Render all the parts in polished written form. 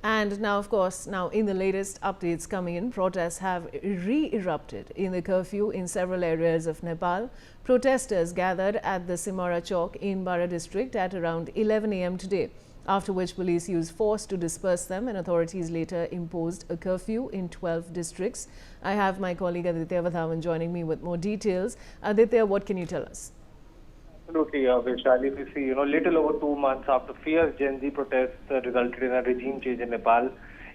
And now, of course, now in the latest updates coming in, protests have re-erupted in the curfew in several areas of Nepal. Protesters gathered at the Simara Chowk in Bara District at around 11 a.m. today, after which police used force to disperse them and authorities later imposed a curfew in 12 districts. I have my colleague Aditya Vadhavan joining me with more details. Aditya, what can you tell us? Absolutely, Vaishali. We see, little over 2 months after fierce Gen-Z protests resulted in a regime change in Nepal,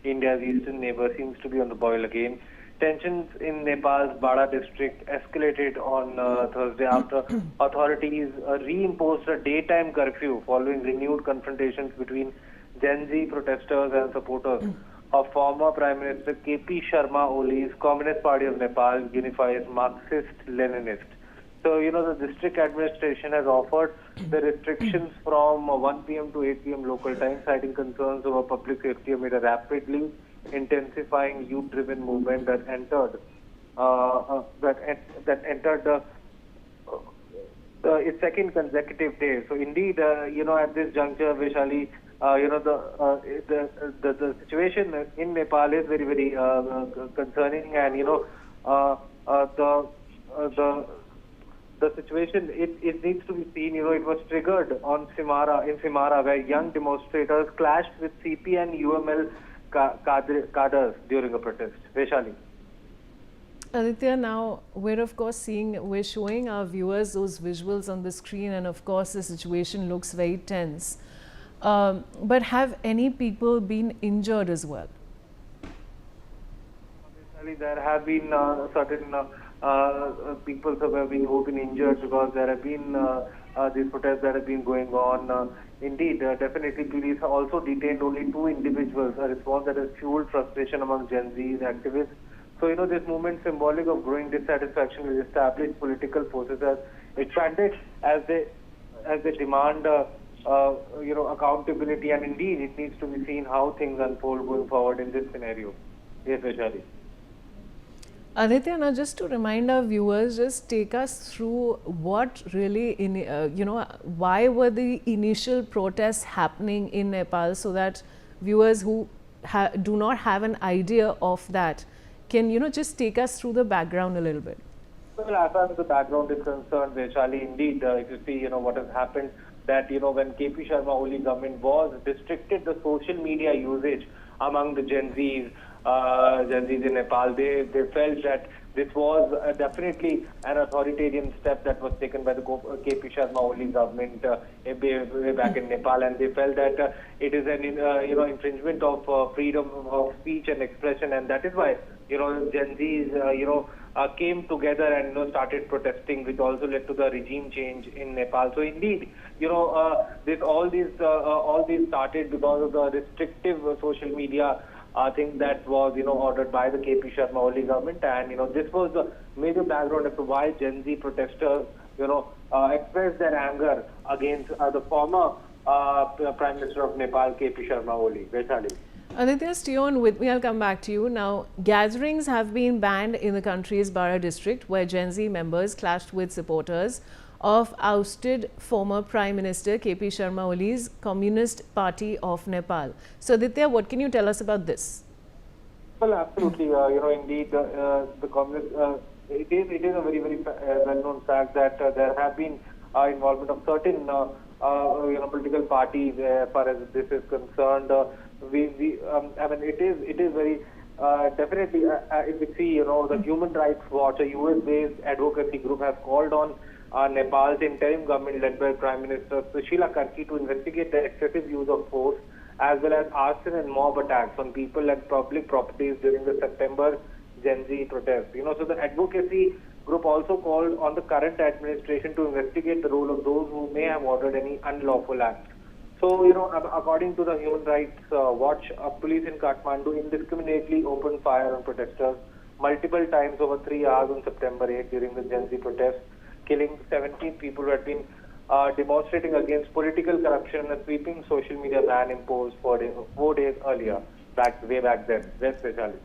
India's eastern neighbor seems to be on the boil again. Tensions in Nepal's Bara District escalated on Thursday after authorities reimposed a daytime curfew following renewed confrontations between Gen-Z protesters and supporters of former Prime Minister KP Sharma Oli's Communist Party of Nepal, unified Marxist-Leninist. So, the district administration has offered the restrictions from 1 p.m. to 8 p.m. local time, citing concerns over public safety amid a rapidly intensifying youth-driven movement that entered its second consecutive day. So, indeed, at this juncture, Vaishali, the situation in Nepal is very, very concerning, and the situation, it needs to be seen. It was triggered on Simara, where young demonstrators clashed with CP and UML cadres during a protest. Vaishali. Aditya, now we're showing our viewers those visuals on the screen, and of course the situation looks very tense. But have any people been injured as well? Vaishali, there have been certain people who've been injured because there have been these protests that have been going on. Indeed, definitely police have also detained only 2 individuals, a response that has fueled frustration among Gen Z activists. So, this movement symbolic of growing dissatisfaction with established political forces has expanded as they demand accountability, and indeed it needs to be seen how things unfold going forward in this scenario. Yes, Vaishali. Aditya, now just to remind our viewers, just take us through what really, why were the initial protests happening in Nepal, so that viewers who do not have an idea of that can, just take us through the background a little bit. Well, as far as the background is concerned, Vaishali, indeed, if you see, what has happened, that, when KP Sharma Oli government was restricted the social media usage among the Gen Zs in Nepal, they felt that this was definitely an authoritarian step that was taken by the KP Sharma Oli government way back in Nepal, and they felt that it is an infringement of freedom of speech and expression, and that is why Gen Zs came together and started protesting, which also led to the regime change in Nepal. So indeed, all these started because of the restrictive social media thing that was ordered by the KP Sharma Oli government, and this was the major background as to why Gen Z protesters expressed their anger against the former Prime Minister of Nepal, KP Sharma Oli. Vaishali. Aditya, stay on with me. I'll come back to you. Now, gatherings have been banned in the country's Bara district, where Gen Z members clashed with supporters of ousted former Prime Minister KP Sharma Oli's Communist Party of Nepal. So, Aditya, what can you tell us about this? Well, absolutely. Indeed, the communist. It is a very, very well-known fact that there have been involvement of certain political parties as far as this is concerned. It is very definitely. If we see, the Human Rights Watch, a US-based advocacy group, has called on Nepal's interim government led by Prime Minister Sushila Karki to investigate the excessive use of force as well as arson and mob attacks on people and public properties during the September Gen Z protests. So the advocacy group also called on the current administration to investigate the role of those who may have ordered any unlawful acts. So, according to the Human Rights Watch, police in Kathmandu indiscriminately opened fire on protesters multiple times over 3 hours on September 8 during the Gen Z protests, killing 17 people who had been demonstrating against political corruption and a sweeping social media ban imposed 4 days earlier, way back then. That's Vaishali.